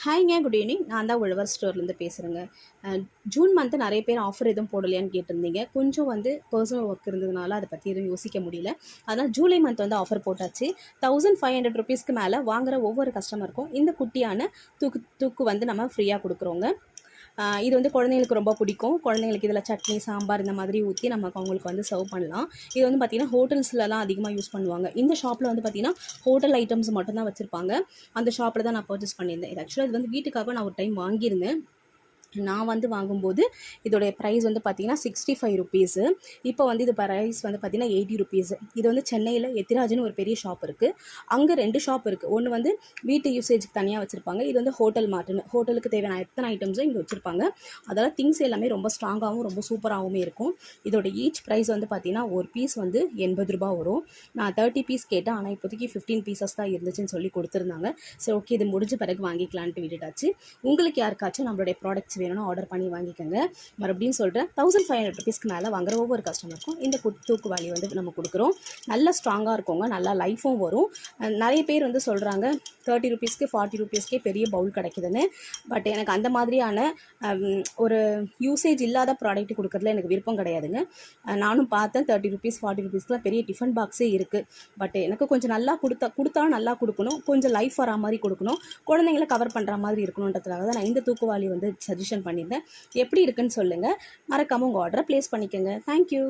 ஹாய்ங்க, good evening. நான் தான் உழவர் ஸ்டோர்லேருந்து பேசுகிறேங்க. ஜூன் மந்த்து நிறைய பேர் ஆஃபர் எதுவும் போடலையான்னு கேட்டிருந்தீங்க. கொஞ்சம் பர்சனல் ஒர்க் இருந்ததுனால அதை பற்றி எதுவும் யோசிக்க முடியல. அதனால் ஜூலை மந்த் ஆஃபர் போட்டாச்சு. ₹1500 மேலே வாங்குகிற ஒவ்வொரு கஸ்டமருக்கும் இந்த குட்டியான தூக்கு நம்ம ஃப்ரீயாக கொடுக்குறோங்க. இது குழந்தைங்களுக்கு ரொம்ப பிடிக்கும். குழந்தைங்களுக்கு இதில் சட்னி, சாம்பார் இந்த மாதிரி ஊற்றி நமக்கு அவங்களுக்கு சர்வ் பண்ணலாம். இது பார்த்திங்கன்னா ஹோட்டல்ஸ்லலாம் அதிகமாக யூஸ் பண்ணுவாங்க. இந்த ஷாப்பில் பார்த்திங்கன்னா ஹோட்டல் ஐட்டம்ஸ் மட்டும்தான் வச்சுருப்பாங்க. அந்த ஷாப்பில் தான் நான் பர்ச்சேஸ் பண்ணியிருந்தேன். இது ஆக்சுவலாக இது வீட்டுக்காக நான் ஒரு டைம் வாங்கியிருந்தேன். நான் வாங்கும்போது இதோடைய ப்ரைஸ் பார்த்திங்கன்னா ₹65. இப்போ இது ப்ரைஸ் பார்த்திங்கன்னா ₹80. இது சென்னையில் எத்திராஜ்னு ஒரு பெரிய ஷாப் இருக்குது. அங்கே 2 ஷாப் இருக்குது. ஒன்று வீட்டு யூசேஜுக்கு தனியாக வச்சுருப்பாங்க. இது ஹோட்டல் மார்ட்டுன்னு ஹோட்டலுக்கு தேவையான எத்தனை ஐட்டம்ஸும் இங்கே வச்சுருப்பாங்க. அதெல்லாம் திங்ஸ் எல்லாமே ரொம்ப ஸ்ட்ராங்காகவும் ரொம்ப சூப்பராகவும் இருக்கும். இதோட ஈச் ப்ரைஸ் பார்த்திங்கன்னா ஒரு பீஸ் ₹80 வரும். நான் 30 பீஸ் கேட்டேன். ஆனால் இப்போதைக்கு 15 பீசஸ் தான் இருந்துச்சுன்னு சொல்லி கொடுத்துருந்தாங்க. சரி, ஓகே, இது முடிஞ்ச பிறகு வாங்கிக்கலான்ட்டு விட்டுட்டாச்சு. உங்களுக்கு யாருக்காச்சும் நம்மளுடைய ப்ராடக்ட்ஸ் வேணும்னா ஆர்டர் பண்ணி வாங்கிக்கோங்க. மறுபடியும் சொல்கிறேன், ₹1500 மேலே வாங்குற ஒவ்வொரு கஸ்டமருக்கும் இந்த தூக்குவாளி நம்ம கொடுக்குறோம். நல்லா ஸ்ட்ராங்காக இருக்குங்க, நல்லா லைஃபும் வரும். நிறைய பேர் சொல்கிறாங்க ₹30 ₹40 பெரிய பவுல் கிடைக்குதுன்னு. பட் எனக்கு அந்த மாதிரியான ஒரு யூசேஜ் இல்லாத ப்ராடக்ட் கொடுக்குறதுல எனக்கு விருப்பம் கிடையாதுங்க. நானும் பார்த்தேன், ₹30 ₹40 பெரிய டிஃபன் பாக்ஸே இருக்குது. பட் எனக்கு கொஞ்சம் நல்லா கொடுத்தாலும் நல்லா கொடுக்கணும், கொஞ்சம் லைஃப் வரா மாதிரி கொடுக்கணும், குழந்தைங்களை கவர் பண்ணுற மாதிரி இருக்கணுன்றதுக்காக தான் நான் இந்த தூக்குவாளி சஜஷன் பண்ணியிருந்தேன். எப்படி இருக்குன்னு சொல்லுங்கள். மறக்காமல் உங்கள் ஆர்டரை ப்ளேஸ் பண்ணிக்கோங்க. தேங்க்யூ.